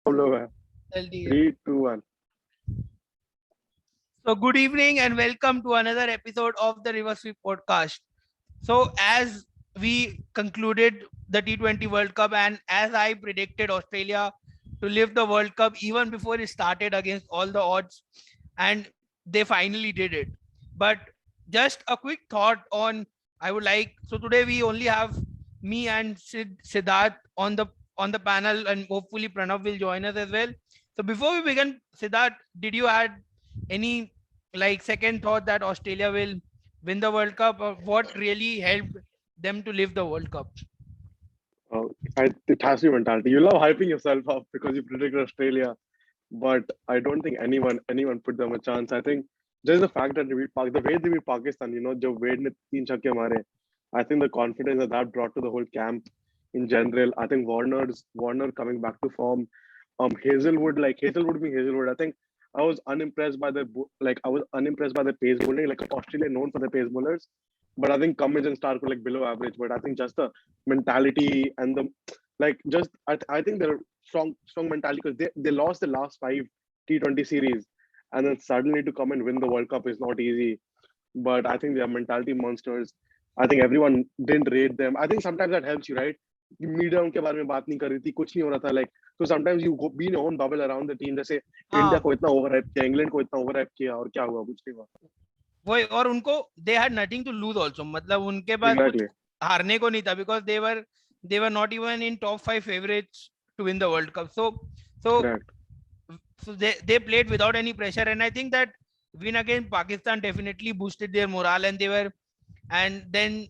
हम लोग हैं Healthy. 3, 2, 1. So, good evening and welcome to another episode of the River Sweep podcast. So, as we concluded the T20 World Cup, and as I predicted Australia to lift the World Cup even before it started against all the odds, and they finally did it. But just a quick thought on I would like so today we only have me and Siddharth on the panel, and hopefully Pranav will join us as well. So before we begin, Siddharth, did you add any like second thought that Australia will win the World Cup, or what really helped them to lift the World Cup? It has to be mentality. You love hyping yourself up because you predicted Australia, but I don't think anyone put them a chance. I think just the fact that the way they beat Pakistan, जो Wade ने 3 छक्के मारे, I think the confidence that brought to the whole camp in general. I think Warner coming back to form. Hazelwood being Hazelwood. I think I was unimpressed by the pace bowling. Like Australia known for the pace bowlers, but I think Cummins and Stark were like below average. But I think just the mentality and the I think they're strong mentality because they lost the last 5 T20 series, and then suddenly to come and win the World Cup is not easy. But I think they are mentality monsters. I think everyone didn't rate them. I think sometimes that helps you, right? Media उनके बारे में बात नहीं कर रही थी, कुछ नहीं हो रहा था, लाइक तो sometimes you be in own bubble around the team. जैसे इंडिया हाँ, को इतना ओवर हाइप किया, इंग्लैंड को इतना ओवर हाइप किया, और क्या हुआ? कुछ नहीं हुआ. वही, और उनको they had nothing to lose also, मतलब उनके पास कुछ एग्जैक्टली. हारने को नहीं था, because they were not even in top 5 favorites to win the World Cup. So correct. they played without any pressure, and I think that win against Pakistan definitely boosted their morale, and then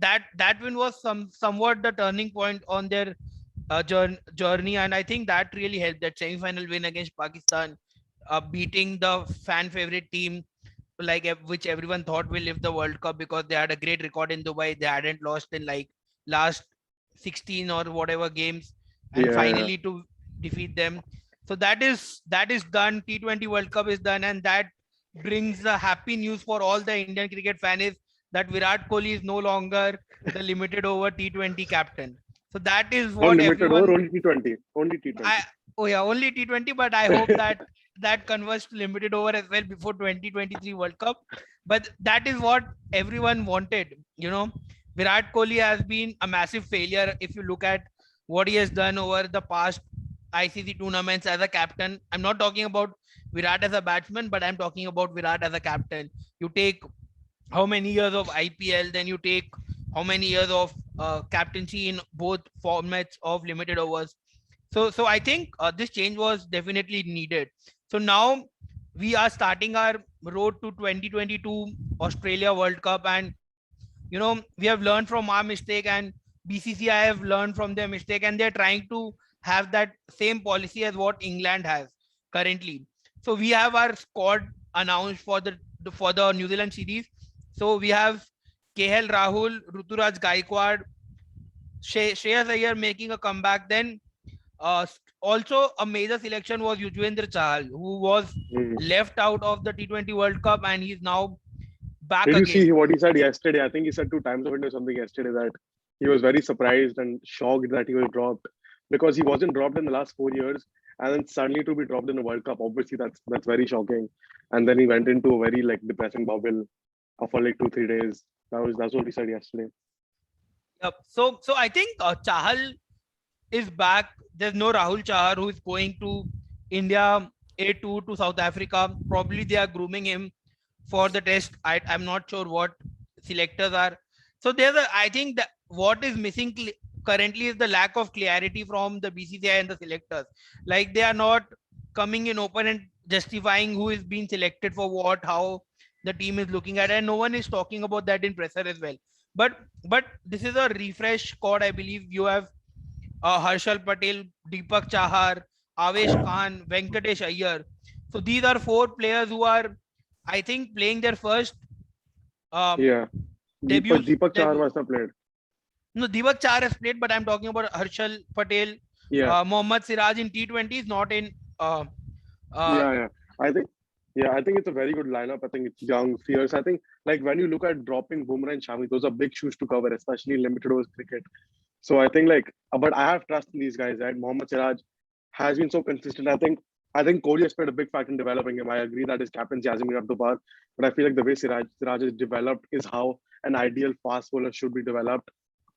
that win was somewhat the turning point on their journey, and I think that really helped, that semi-final win against Pakistan, beating the fan favorite team, like which everyone thought will lift the World Cup because they had a great record in Dubai. They hadn't lost in like last 16 or whatever games, and Yeah. finally to defeat them. So that is done. T20 World Cup is done, and that brings the happy news for all the Indian cricket fans that Virat Kohli is no longer the limited over T20 captain. So that is Not what limited over, everyone. only T20. Only I T20. Oh yeah, only T20, but I hope that that converts to limited over as well before 2023 World Cup. But that is what everyone wanted. Virat Kohli has been a massive failure if you look at what he has done over the past ICC tournaments as a captain. I'm not talking about Virat as a batsman, but I'm talking about Virat as a captain. You take how many years of IPL, then you take how many years of captaincy in both formats of limited overs. So I think this change was definitely needed. So now we are starting our road to 2022 Australia World Cup, and we have learned from our mistake, and BCCI have learned from their mistake, and they're trying to have that same policy as what England has currently. So we have our squad announced for the New Zealand series. So we have KL Rahul, Ruturaj Gaikwad, Shreyas Iyer making a comeback. Then uh, also a major selection was Yuzvendra Chahal, who was Hmm. left out of the T20 World Cup, and he's now back Did you again. see what he said yesterday? I think he said 2 times of it or something yesterday that he was very surprised and shocked that he was dropped because he wasn't dropped in the last 4 years, and then suddenly to be dropped in the World Cup. Obviously, that's very shocking. And then he went into a very like depressing bubble for like 2, 3 days. That's what he said yesterday. Yep. So I think Chahal is back. There's no Rahul Chahar who is going to India A2 to South Africa. Probably they are grooming him for the test. I'm not sure what selectors are. So I think that what is missing currently is the lack of clarity from the BCCI and the selectors. Like they are not coming in open and justifying who is being selected for what, how the team is looking at, and no one is talking about that in presser as well. But this is a refresh squad. I believe you have Harshal Patel, Deepak Chahar, Avesh Khan, Venkatesh Iyer. So these are four players who are, I think, playing their first um, Yeah, debuts. Deepak Chahar must have played. No, Deepak Chahar has played, but I'm talking about Harshal Patel, Yeah, Mohammad Siraj in T20s, not in. Uh, yeah. I think, yeah, I think it's a very good lineup. I think it's young, fierce. I think like when you look at dropping Bumrah and Shami, those are big shoes to cover, especially in limited overs cricket. So I think like, but I have trust in these guys, right? Mohammad Siraj has been so consistent. I think Kohli has played a big factor in developing him. I agree that his captaincy hasn't been up to par, but I feel like the way Siraj is developed is how an ideal fast bowler should be developed.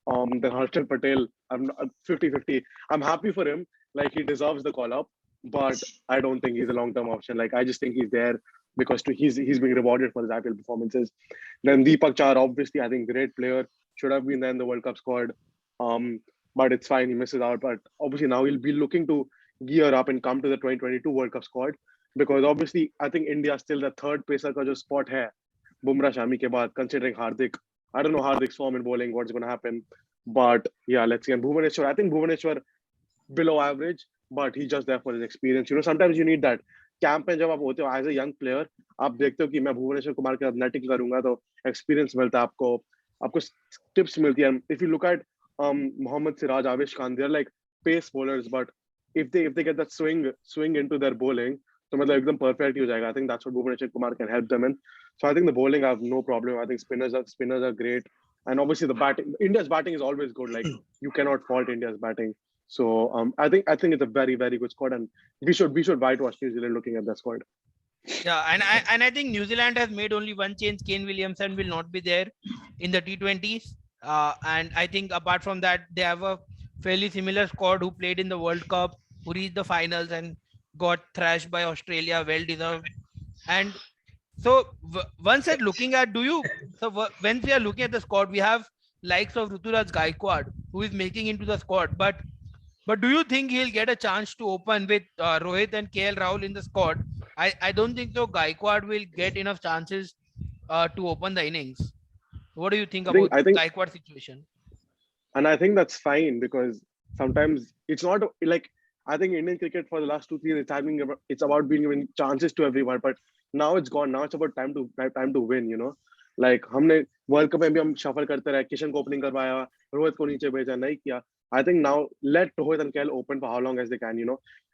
Then Harshal Patel, I'm 50-50. I'm happy for him. Like he deserves the call up, but I don't think he's a long-term option. Like I just think he's there because he's being rewarded for his IPL performances. Then Deepak Char, obviously, I think great player, should have been there in the World Cup squad. Um, but it's fine, he misses out. But obviously now he'll be looking to gear up and come to the 2022 World Cup squad because obviously I think India is still the third pacer का जो spot है Bumrah Shami के बाद considering Hardik. I don't know Hardik's form in bowling, what's going to happen. But yeah, let's see. And Bhuvaneshwar, I think Bhuvaneshwar below average, but he's just there for his experience. Sometimes you need that. Camp में जब आप होते हो as a young player आप देखते हो कि मैं भुवनेश्वर कुमार के साथ नेटिंग करूंगा तो एक्सपीरियंस मिलता है आपको टिप्स मिलती है. If you look at Mohammed Siraj Avesh Khan they are like pace bowlers but if they get that swing into their bowling तो मतलब एकदम परफेक्ट ही हो जाएगा. I think that's what Bhuvaneshwar Kumar can help them in. So I think the bowling I have no problem. I think spinners are great. And obviously the batting, India's batting is always good. Like you cannot fault India's batting. So I think it's a very very good squad, and we should whitewash New Zealand looking at that squad. Yeah, and I think New Zealand has made only one change. Kane Williamson will not be there in the T20s. And I think apart from that, they have a fairly similar squad who played in the World Cup, who reached the finals and got thrashed by Australia, well deserved. And so once at looking at, when we are looking at the squad, we have likes of Ruturaj Gaikwad, who is making into the squad, but do you think he'll get a chance to open with Rohit and KL Rahul in the squad? I don't think so. Gaikwad will get enough chances to open the innings. What do you think about Gaikwad situation? And I think that's fine because sometimes it's not like I think Indian cricket for the last 2-3 years it's about being given chances to everyone, but now it's gone. Now it's about time to win. Like हमने World Cup में भी हम shuffle करते रहे, किशन को opening करवाया, रोहित को नीचे भेजा, नहीं किया. I think now let Rohit and KL open for how long as they can.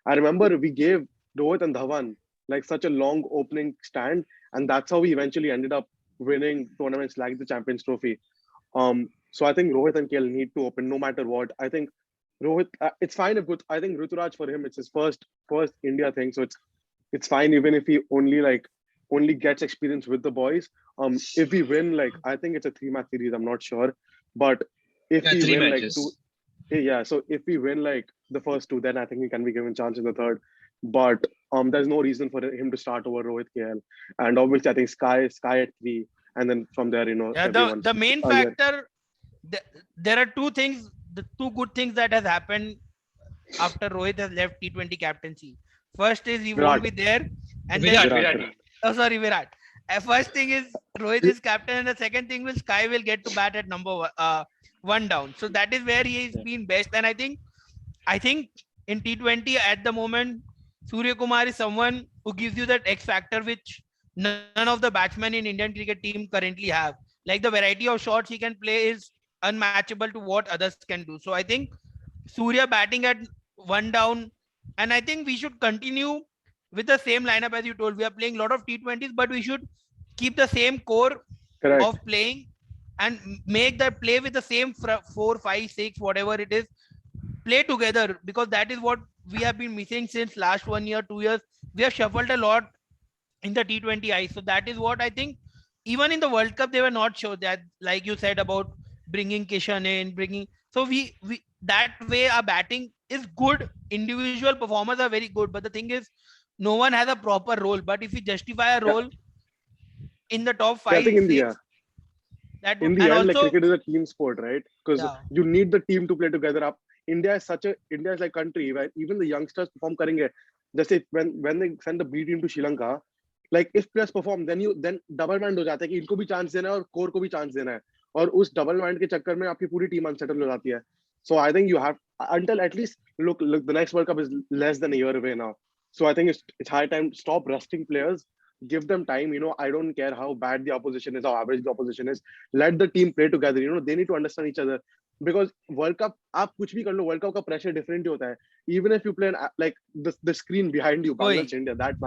I remember we gave Rohit and Dhawan like such a long opening stand, and that's how we eventually ended up winning tournaments like the Champions Trophy. So I think Rohit and KL need to open no matter what. I think Rohit, it's fine if good. I think Ruturaj for him, it's his first India thing, so it's fine even if he only gets experience with the boys. If we win, like I think it's a 3-match series. I'm not sure, but if we win matches. So if we win like the first 2, then I think he can be given chance in the third. But there's no reason for him to start over Rohit KL. And obviously, I think Sky at 3, and then from there, Yeah, the main factor. There are two things. The two good things that has happened after Rohit has left T20 captaincy. First is he won't be there, and Virat. Oh, sorry, Virat. First thing is Rohit is captain, and the second thing is Sky will get to bat at number 1 down. So that is where he has been best. And I think in T20 at the moment, Surya Kumar is someone who gives you that X factor which none of the batsmen in Indian cricket team currently have. Like the variety of shots he can play is unmatchable to what others can do. So I think Surya batting at 1 down, and I think we should continue with the same lineup as you told. We are playing a lot of T20s, but we should keep the same core of playing and make that play with the same 4, 5, 6, whatever it is, play together, because that is what we have been missing since last 1 year, 2 years. We have shuffled a lot in the T20 ice. So that is what I think. Even in the World Cup, they were not sure that, like you said about bringing Kishan in, so we that way our batting is good. Individual performers are very good, but the thing is, no one has a proper role. But if you justify a role in the top 5, I think in 6, in the end, also, like cricket is a team sport, right? Because you need the team to play together. India is like a country where even the youngsters perform करेंगे. Just say when they send the B team to Sri Lanka, like if players perform, then double mind हो जाता है कि इनको भी chance देना है और core को भी chance देना है. और उस double mind के चक्कर में आपकी पूरी team unsettled हो जाती है. So I think you have until at least look the next World Cup is less than a year away now. So I think it's high time to stop resting players. Give them time. I don't care how bad the opposition is, how average the opposition is. Let the team play together. They need to understand each other. Because World Cup, आप कुछ भी कर लो, World Cup का pressure different होता है. Even if you play like the screen behind you, Bangladesh, India, that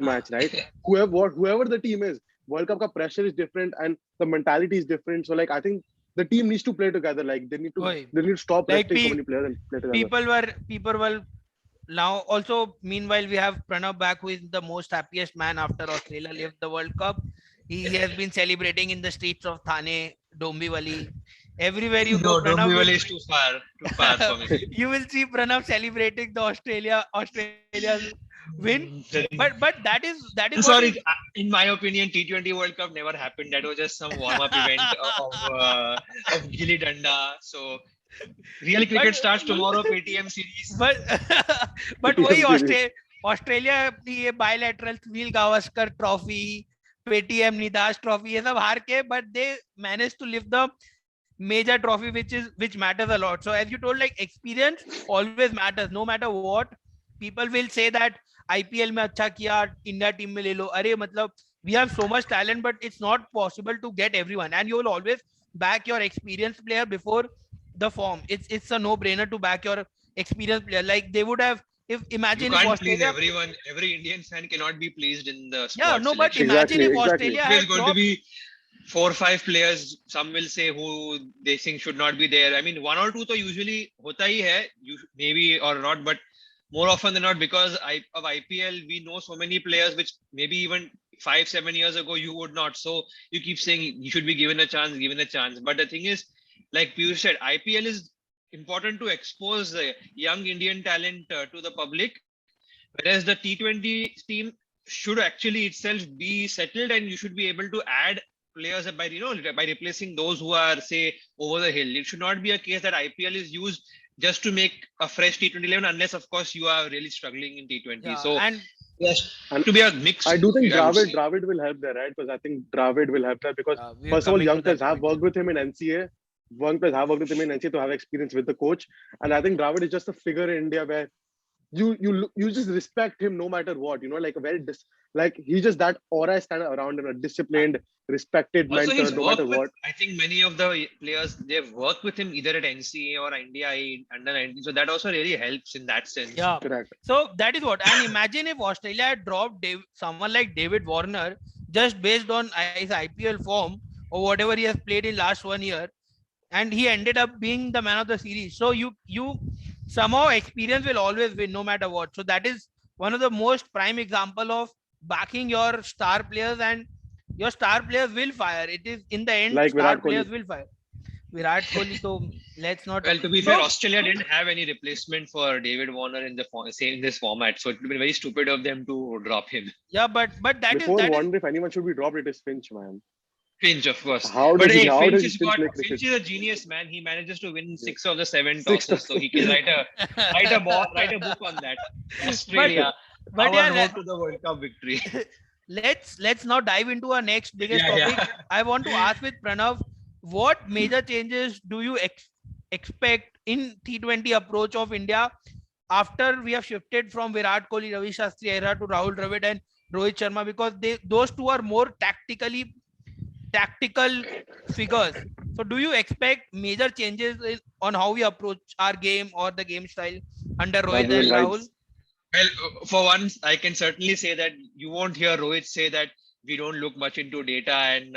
match, right? Whoever the team is, World Cup का pressure is different and the mentality is different. So like I think the team needs to play together. Like they need to stop resting so many players and play together. People were now also meanwhile we have Pranav back, who is the most happiest man after Australia left the World Cup. He has been celebrating in the streets of Thane, Dombivali. Everywhere you go, No, Pranav Dombivli will is too far for me. you will see Pranav celebrating the Australia's win. But that is what Sorry, is in my opinion, T20 World Cup never happened. That was just some warm-up event of Gilly Danda. So real but cricket starts tomorrow, PTM series. but but वही Australia अपनी ये bilateral Sunil Gavaskar trophy, Paytm Nidahas trophy ये सब हार के, but they manage to lift the major trophy, which matters a lot. So as you told, like experience always matters no matter what. People will say that IPL में अच्छा किया, India team में ले लो. अरे मतलब we have so much talent, but it's not possible to get everyone, and you will always back your experienced player before the form. It's a no brainer to back your experienced player. Like they would have, if imagine You if can't please Australia, everyone. Every Indian fan cannot be pleased in the yeah, squad no, but selection. imagine if Exactly. Australia There's had going to dropped, be 4 or 5 players. Some will say who they think should not be there. I mean, 1 or 2 तो usually होता ही है, maybe or not, but more often than not, because of IPL, we know so many players which maybe even 5-7 years ago you would not. So you keep saying you should be given a chance. But the thing is, like Piyush said, IPL is important to expose young Indian talent to the public, whereas the T20 team should actually itself be settled, and you should be able to add players by by replacing those who are, say, over the hill. It should not be a case that IPL is used just to make a fresh T20 11, unless of course you are really struggling in T20. yeah, So and yes, And to be a mix. I do think I would say. Dravid will help there, right? Because I think Dravid will help there because we are first of all, coming to young players that have point. worked with him in NCA. Young players have worked with him in NCA to have experience with the coach, and I think Dravid is just a figure in India where you just respect him no matter what. You know, like a like he's just that aura is kind of around him, a disciplined, respected Also, mentor, he's no worked matter with, what. I think many of the players, they've worked with him either at NCA or India under 19. So that also really helps in that sense. Yeah. Correct. So that is what. And imagine if Australia had dropped someone like David Warner just based on his IPL form or whatever he has played in last 1 year, and he ended up being the man of the series. So you somehow experience will always win no matter what. So that is one of the most prime example of backing your star players, and your star players will fire. It is in the end, Like star Virat Kohli. players will fire. Virat Kohli, so let's not. Well, to be So- fair, Australia didn't have any replacement for David Warner in this format, so it would be very stupid of them to drop him. Yeah, but that is Before Warner, if anyone should be dropped, it is Finch, man. Finch, of course. How But does hey, he? How Finch does is Finch play Finch cricket? is a genius, man. He manages to win 6 of the 7 Six tosses, so he can write a book on that. Australia, but our yeah, road to the World Cup victory. let's now dive into our next biggest Yeah, topic. yeah. I want to ask with Pranav, what major changes do you expect in T20 approach of India after we have shifted from Virat Kohli, Ravi Shastri era to Rahul Dravid and Rohit Sharma, because those two are more tactical figures. So do you expect major changes on how we approach our game or the game style under Rohit and Dravid Rahul? rights. Well, for once, I can certainly say that you won't hear Rohit say that we don't look much into data and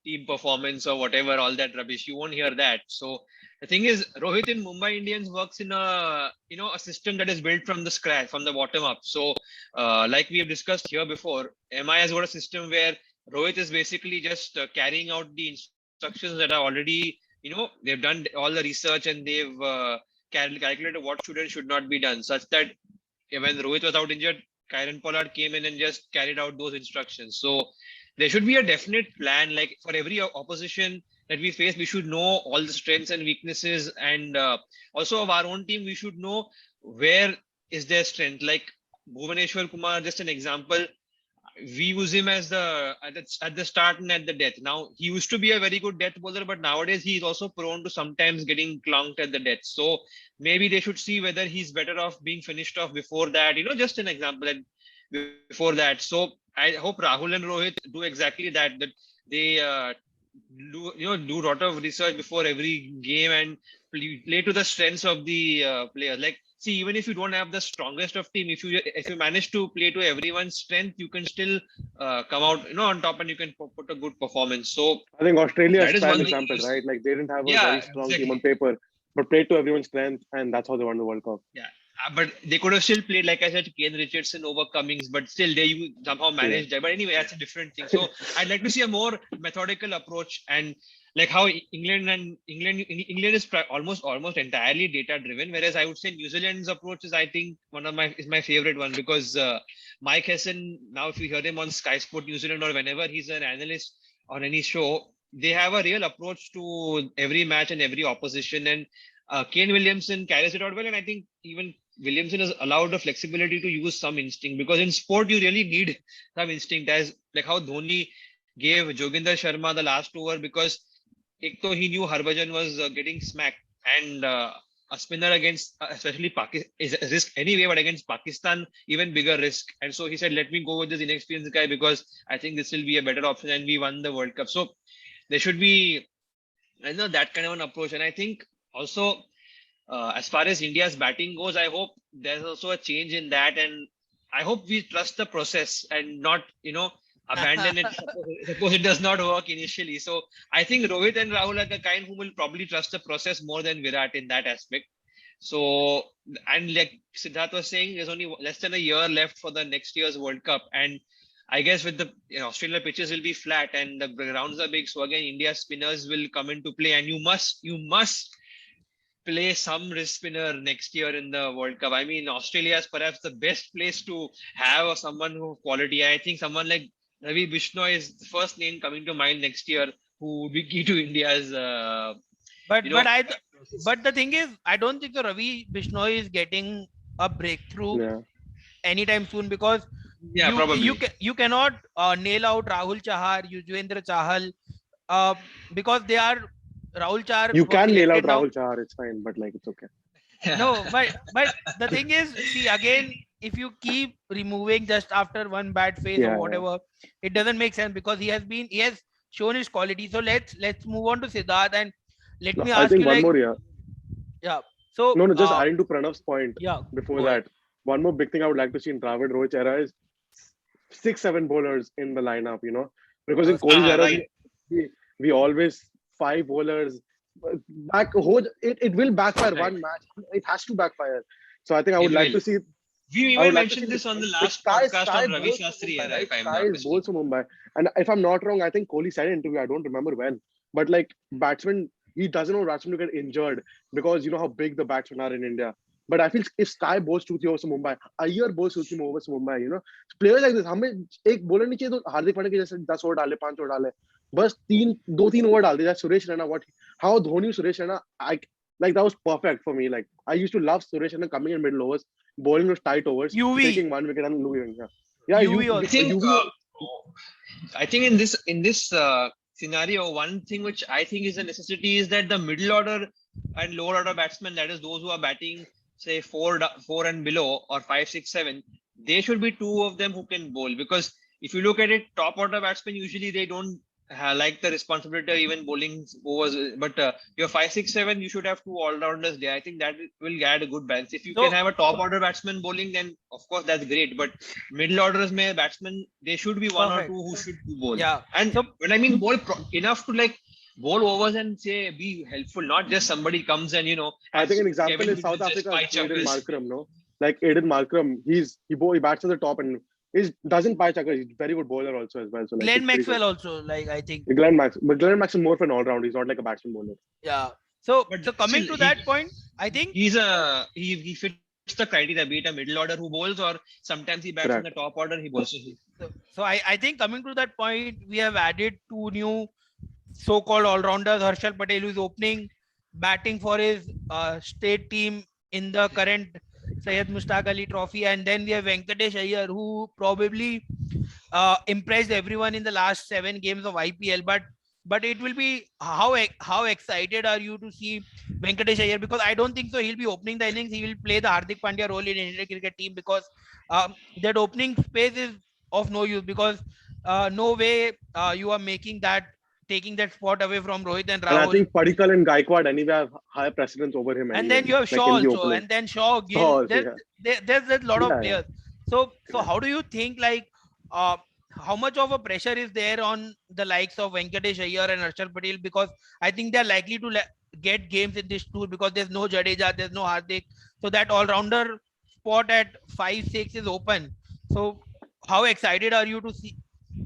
team performance or whatever, all that rubbish. You won't hear that. So the thing is, Rohit in Mumbai Indians works in a system that is built from the scratch, from the bottom up. So like we have discussed here before, MI has got a system where Rohit is basically just carrying out the instructions that are already, they've done all the research and they've calculated what should and should not be done, such that when Rohit was out injured, Kieron Pollard came in and just carried out those instructions. So there should be a definite plan. Like for every opposition that we face, we should know all the strengths and weaknesses, and also of our own team, we should know where is their strength. Like Bhuvaneshwar Kumar, just an example. We use him as at the start and at the death. Now he used to be a very good death bowler, but nowadays he is also prone to sometimes getting clunked at the death. So maybe they should see whether he's better off being finished off before that. Just an example before that. So I hope Rahul and Rohit do exactly that. That they do a lot of research before every game and play to the strengths of the players. Like, see, even if you don't have the strongest of team, if you manage to play to everyone's strength, you can still come out on top and you can put a good performance. So I think Australia that is is prime one thing. example, right? Like they didn't have a Yeah, very strong team exactly. on paper, but played to everyone's strength, and that's how they won the World Cup. Yeah, But they could have still played, like I said, Kane Richardson over Cummings, but still they somehow managed that. But anyway, that's a different thing. So I'd like to see a more methodical approach, and like how England is almost entirely data driven, whereas I would say New Zealand's approach is, I think, is my favorite one, because Mike Hessen, now if you hear him on Sky Sport New Zealand or whenever he's an analyst on any show, they have a real approach to every match and every opposition, and Kane Williamson carries it out well, and I think even Williamson has allowed the flexibility to use some instinct, because in sport you really need some instinct, as like how Dhoni gave Joginder Sharma the last over, because he knew Harbhajan was getting smacked, and a spinner against especially Pakistan is a risk anyway, but against Pakistan even bigger risk, and so he said, let me go with this inexperienced guy because I think this will be a better option, and we won the World Cup. So there should be, I know, that kind of an approach. And I think also as far as India's batting goes, I hope there's also a change in that, and I hope we trust the process and not, abandon it suppose it does not work initially. So I think Rohit and Rahul are the kind who will probably trust the process more than Virat in that aspect. So, and like Siddharth was saying, there's only less than a year left for the next year's World Cup, and I guess with the Australia pitches will be flat and the grounds are big, so again India spinners will come into play, and you must play some wrist spinner next year in the World Cup. I mean, Australia is perhaps the best place to have someone who quality. I think someone like Ravi Bishnoi is the first name coming to mind next year, who would be key to India's. But the thing is, I don't think the Ravi Bishnoi is getting a breakthrough anytime soon, because you cannot nail out Rahul Chahar, Yuzvendra Chahal, because they are Rahul Chahar. You can nail out Rahul Chahar, it's fine, but like it's okay. No, but the thing is, see, again, if you keep removing just after one bad phase or whatever, it doesn't make sense, because he has shown his quality. So let's move on to Siddharth, and let me ask you, one more. So just adding to Pranav's point. Before that, one more big thing I would like to see in Dravid Rohit era is 6-7 bowlers in the lineup. Because in Kohli's era, we always 5 bowlers. It will backfire one match. It has to backfire. So I think I would like to see. We even mentioned this on the last podcast of Ravi Shastri era, if I'm not mistaken. Bowls for Mumbai. And if I'm not wrong, I think Kohli said in an interview, I don't remember when, but like batsmen, he doesn't want batsmen to get injured, because you know how big the batsmen are in India. But I feel if Sky bowls 2-3 overs to Mumbai, Iyer bowls 2-3 overs to Mumbai, players like this, हमें एक bowler नहीं चाहिए तो हार्दिक पांड्या के जैसे 10 over डाले, 5 over डाले, बस 2-3 ओवर डाल दे. That's Suresh Raina. How Dhoni Suresh Raina, like that was perfect for me. Like I used to love Suresh Raina coming in middle overs, bowling those tight overs, taking 1 wicket and moving. I think in this scenario, one thing which I think is a necessity is that the middle order and lower order batsmen, that is those who are batting say 4 and below, or 5, 6, 7, they should be 2 of them who can bowl. Because if you look at it, top order batsmen usually they don't like the responsibility of even bowling overs, but your 5, 6, 7, you should have 2 all-rounders there. I think that will add a good balance. If you can have a top order batsman bowling, then of course that's great, but middle orders may batsmen, they should be 1 or 2 who should bowl. And when I mean bowl enough to like bowl overs and say be helpful, not just somebody comes and I think an example is South Africa, Aiden Markram. Like Aiden Markram, he bats at the top and he doesn't pie chucker. He's a very good bowler also as well. So like, Glenn Maxwell also, like I think. But Glenn Maxwell is more of an all-round. He's not like a batsman bowler. Yeah. So coming to that point, I think he fits the criteria, be it a middle order who bowls, or sometimes he bats in the top order, he bowls. So I think coming to that point, we have added 2 new so-called all-rounders. Harshal Patel, who is opening batting for his state team in the current Syed Mushtaq Ali Trophy, and then we have Venkatesh Iyer, who probably impressed everyone in the last 7 games of IPL. But it will be how excited are you to see Venkatesh Iyer? Because I don't think so he'll be opening the innings. He will play the Hardik Pandya role in Indian cricket team, because that opening space is of no use, because no way you are taking that spot away from Rohit and Rahul. And I think Padikkal and Gaikwad anyway have higher precedence over him. And then you have Shaw also, and then Shaw, Gill. There's a lot of players. So how do you think, like, how much of a pressure is there on the likes of Venkatesh Iyer and Harshal Patel? Because I think they're likely to get games in this tour, because there's no Jadeja, there's no Hardik. So that all-rounder spot at 5-6 is open. So how excited are you to see,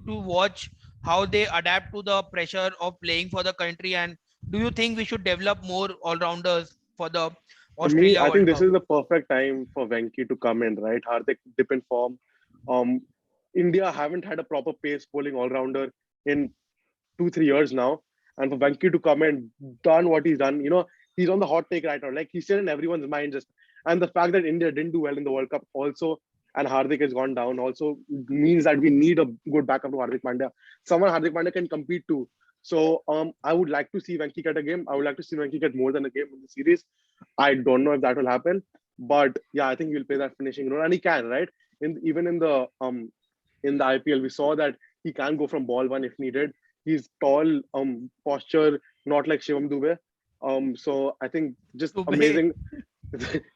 to watch how they adapt to the pressure of playing for the country? And do you think we should develop more all-rounders for the For me, Australia I think World this Cup? is the perfect time for Venki to come in, right? Hardik dip in form. Um, India haven't had a proper pace bowling all rounder in 2-3 years now, and for Venki to come in, done what he's done, he's on the hot take right now. Like he's still in everyone's mind. Just and the fact that India didn't do well in the World Cup also, and Hardik has gone down also means that we need a good backup to Hardik Pandya. Someone Hardik Pandya can compete to. So I would like to see Venki get a game. I would like to see Venki get more than a game in the series. I don't know if that will happen, but yeah, I think he'll play that finishing role, and he can, right? Even in the IPL, we saw that he can go from ball one if needed. He's tall, posture, not like Shivam Dube. So I think just Dube. amazing.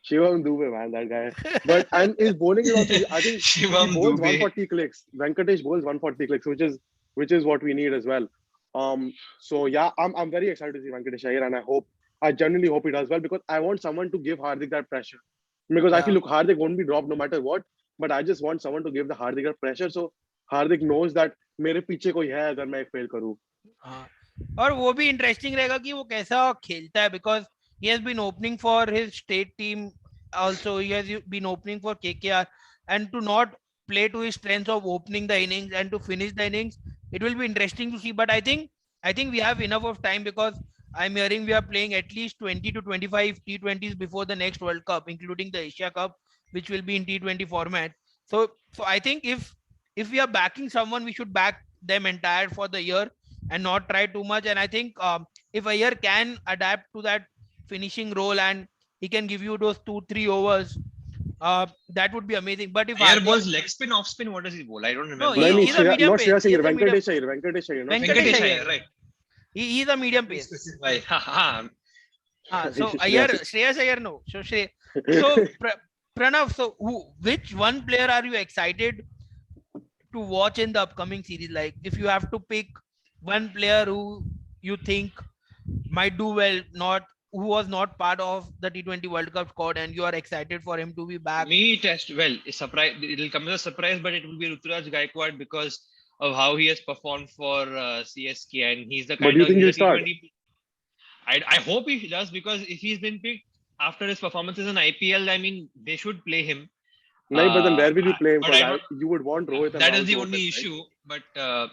Shivam Dube, man, that guy. But and his bowling is also. I think he Shivam bowls Dube. 140 clicks. Venkatesh bowls 140 clicks, which is what we need as well. So yeah, I'm very excited to see Venkatesh Iyer, and I genuinely hope he does well because I want someone to give Hardik that pressure. Because I feel Yeah. look, Hardik won't be dropped no matter what, but I just want someone to give the Hardik that pressure so Hardik knows that मेरे पीछे कोई है अगर मैं fail करूँ. हाँ. और वो भी इंटरेस्टिंग रहेगा कि वो कैसा खेलता है, because he has been opening for his state team also. He has been opening for KKR, and to not play to his strengths of opening the innings and to finish the innings, it will be interesting to see. But I think we have enough of time, because I'm hearing we are playing at least 20 to 25 T20s before the next World Cup, including the Asia Cup, which will be in T20 format. So I think if we are backing someone, we should back them entire for the year and not try too much. And I think if Iyer can adapt to that finishing role and he can give you those 2-3 overs, that would be amazing. But if Air Hardik- balls leg spin, off spin. What does he bowl? I don't remember. No, नहीं, he's a medium not pace. Shreyas He Iyer, is a medium- Venkatesh Iyer, Venkatesh Iyer, not Venkatesh Venkatesh Iyer. Iyer, right? he's a medium pace. Specify. Ha, ha. So Shreyas Iyer, Iyer. Shreyas Iyer, no. So Pranav, so which one player are you excited to watch in the upcoming series? Like, if you have to pick one player who you think might do well, who was not part of the T20 World Cup squad, and you are excited for him to be back. Me test well. Surprise. It'll come as a surprise, but it will be Ruturaj Gaikwad because of how he has performed for CSK, and he's the But kind do you of think he's he'll a start? T20. I hope he does, because if he's been picked after his performances in IPL, I mean they should play him. No, but then where will you play him? But I Because don't- you would want Rohit and That Rahul is the to only open, right? issue. But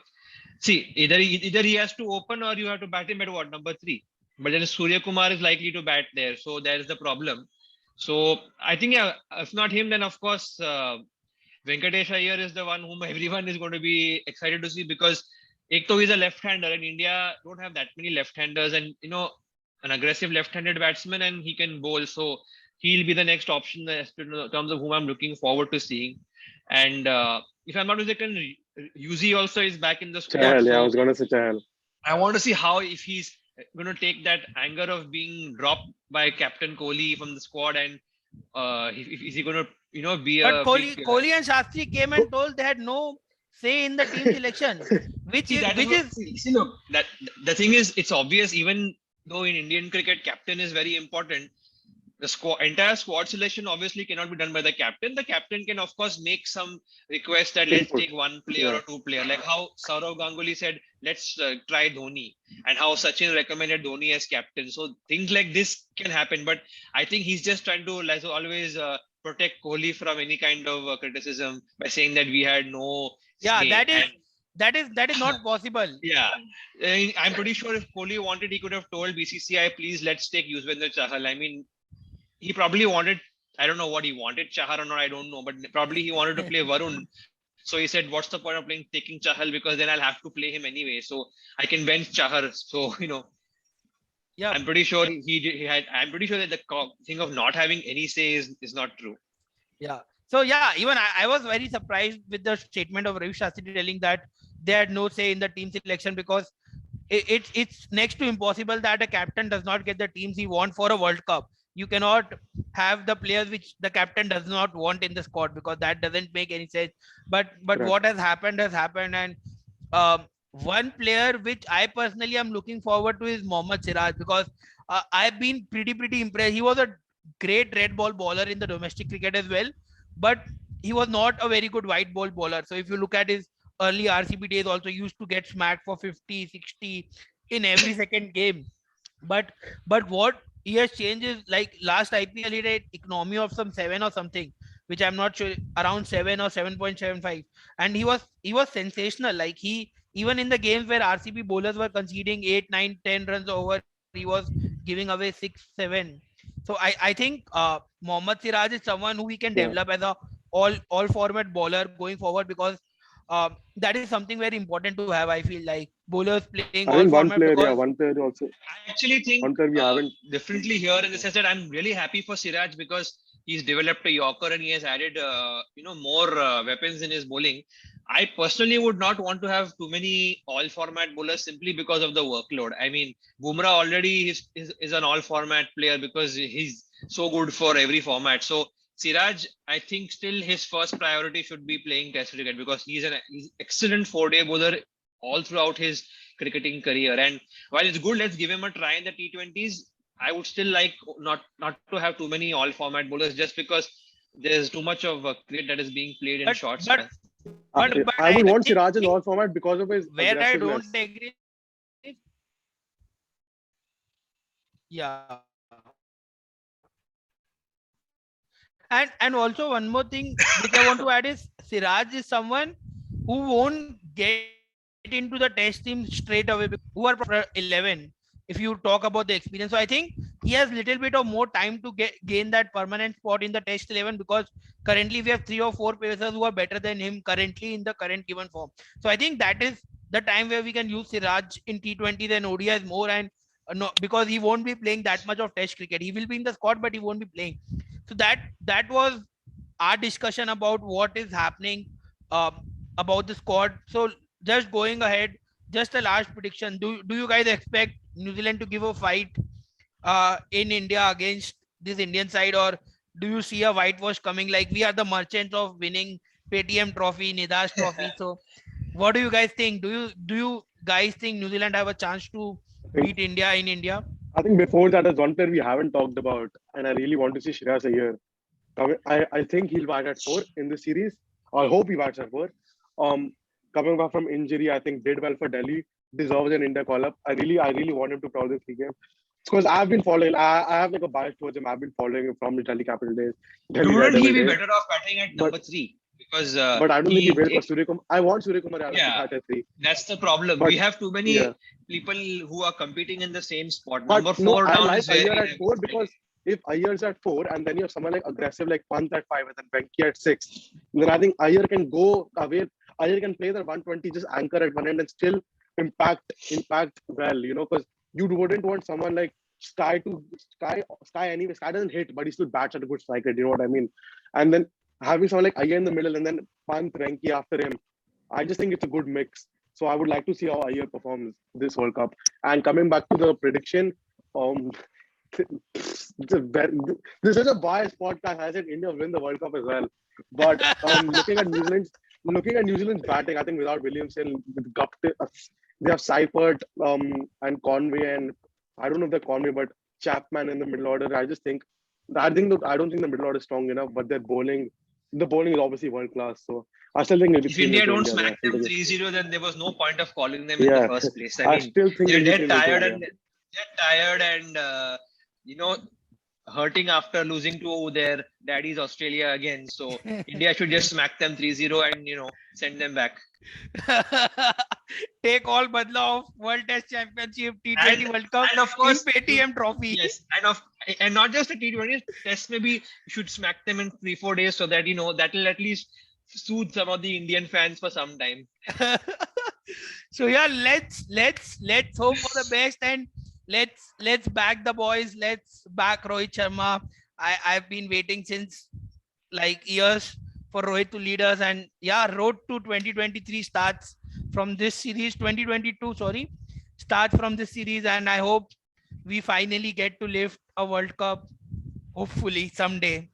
see, either he has to open or you have to bat him at what, number 3. But then Surya Kumar is likely to bat there, so there is the problem. So I think, yeah, if not him, then of course Venkatesh Iyer is the one whom everyone is going to be excited to see, because ek to he's a left-hander, and India don't have that many left-handers, and an aggressive left-handed batsman, and he can bowl. So he'll be the next option in terms of whom I'm looking forward to seeing. And if I'm not mistaken, Yuzi also is back in the squad. Chahal, yeah, I So was gonna say Chahal. I want to see how, if he's going to take that anger of being dropped by Captain Kohli from the squad, and is he going to be But a Kohli and Shastri came and told they had no say in the team selection, which See, look, that the thing is, it's obvious. Even though in Indian cricket, captain is very important, the entire squad selection obviously cannot be done by the captain. The captain can, of course, make some request that let's Input. take one player Yeah. or two player, like how Saurav Ganguly said, let's try Dhoni, and how Sachin recommended Dhoni as captain. So things like this can happen, but I think he's just trying to, like always, protect Kohli from any kind of criticism by saying that we had no Yeah, say. that is not possible. Yeah, I'm pretty sure if Kohli wanted, he could have told BCCI, please, let's take Yuzvendra Chahal. I mean, he probably wanted, I don't know what he wanted, Chahar or not, I don't know, but probably he wanted to play Varun. So he said, what's the point of taking Chahal, because then I'll have to play him anyway. So I can bench Chahar. So, Yeah, I'm pretty sure I'm pretty sure that the thing of not having any say is not true. yeah. So yeah, even I was very surprised with the statement of Ravi Shastri telling that they had no say in the team selection, because it's next to impossible that a captain does not get the teams he wants for a World Cup. You cannot have the players which the captain does not want in the squad, because that doesn't make any sense. But Correct. what has happened, and one player which I personally am looking forward to is Mohammad Siraj, because I've been pretty impressed. He was a great red ball bowler in the domestic cricket as well, but he was not a very good white ball bowler. So if you look at his early RCB days, also used to get smacked for 50, 60 in every second game. But what he has changed is, like last IPL he had economy of some 7 or something, which I'm not sure, around 7 or 7.75, and he was sensational. Like he, even in the games where RCB bowlers were conceding 8, 9, 10 runs over, he was giving away 6, 7. So I think Mohammad Siraj is someone who we can Yeah. develop as a all format bowler going forward, because that is something very important to have. I feel like bowlers playing all I think one format, player, because one player also, I actually think one player we haven't. differently here in the sense that I'm really happy for Siraj because he's developed a Yorker and he has added more weapons in his bowling. I personally would not want to have too many all format bowlers simply because of the workload. I mean, Bumrah already is an all format player because he's so good for every format. So Siraj, I think still his first priority should be playing Test cricket because he's excellent 4-day bowler all throughout his cricketing career. And while it's good, let's give him a try in the T20s. I would still like not to have too many all format bowlers just because there's too much of cricket that is being played in but short but spans. I would want think Siraj in all format because of his where I don't aggressiveness. agree, yeah. And also one more thing which I want to add is, Siraj is someone who won't get into the test team straight away, who are 11 if you talk about the experience. So I think he has little bit of more time to gain that permanent spot in the test 11, because currently we have 3 or 4 pacers who are better than him currently in the current given form. So I think that is the time where we can use Siraj in T20s and ODIs more, and no, because he won't be playing that much of test cricket. He will be in the squad, but he won't be playing. So that was our discussion about what is happening um, about the squad. So just going ahead, just a last prediction. Do you guys expect New Zealand to give a fight in India against this Indian side, or do you see a whitewash coming? Like, we are the merchants of winning Paytm Trophy, Nidas Trophy. So what do you guys think? Do you guys think New Zealand have a chance to beat India in India? I think before that, there's one player we haven't talked about, and I really want to see Shreyas Iyer. I think he'll bat at 4 in this series. I hope he bats at 4. Coming back from injury, I think did well for Delhi, deserves an India call up. I really want him to play this 3 games. Because I've been following, I have like a bias towards him. I've been following him from the Delhi Capital days. Delhi Wouldn't Red he Devil be days. better off batting at number 3? Because But I don't think he will. For Surya Kumar, I want Surya Kumar Yadav to yeah, bat at 3. that's the problem. But We have too many yeah, people who are competing in the same spot. but Number no, 4 I down like is where Iyer we at have 4 to because if Iyer's at 4 and then you have someone like aggressive like Pant at 5 and then Venki at 6, then I think Iyer can go away. Iyer can play the 120, just anchor at one end and still impact well, because you wouldn't want someone like Sky anyway. Sky doesn't hit, but he still bats at a good strike rate, you know what I mean? And then having someone like Iyer in the middle and then Pant, Venki after him, I just think it's a good mix. So I would like to see how Iyer performs this World Cup. And coming back to the prediction, um, this is such a biased podcast. I said India will win the World Cup as well. But looking at New Zealand's batting, I think without Williamson, with Guptill, they have Seifert and Conway, and I don't know if they're Conway, but Chapman in the middle order. I don't think the middle order is strong enough, but the bowling is obviously world class. So I still think it'll be If India 3-0 to don't India. smack them 3-0, then there was no point of calling them in Yeah, the first place. I I mean, still think they're it'll be dead 3-0 to tired India. and hurting after losing to their daddy's Australia again. So India should just smack them 3-0 and send them back. Take all badla of World Test Championship, T20 World Cup, And of course, in Paytm Trophy. yes, and not just a T20 test. Maybe you should smack them in 3-4 days so that that'll at least soothe some of the Indian fans for some time. So yeah, let's hope for the best, and let's back the boys. Let's back Rohit Sharma. I've been waiting since like years for Rohit to lead us, and yeah, road to 2023 starts from this series. 2022, sorry, starts from this series, and I hope we finally get to lift a World Cup, hopefully someday.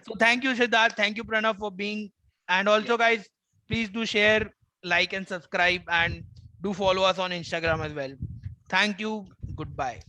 So thank you, Siddharth. Thank you, Pranav, for being. And also, guys, please do share, like, and subscribe, and do follow us on Instagram as well. Thank you. Goodbye.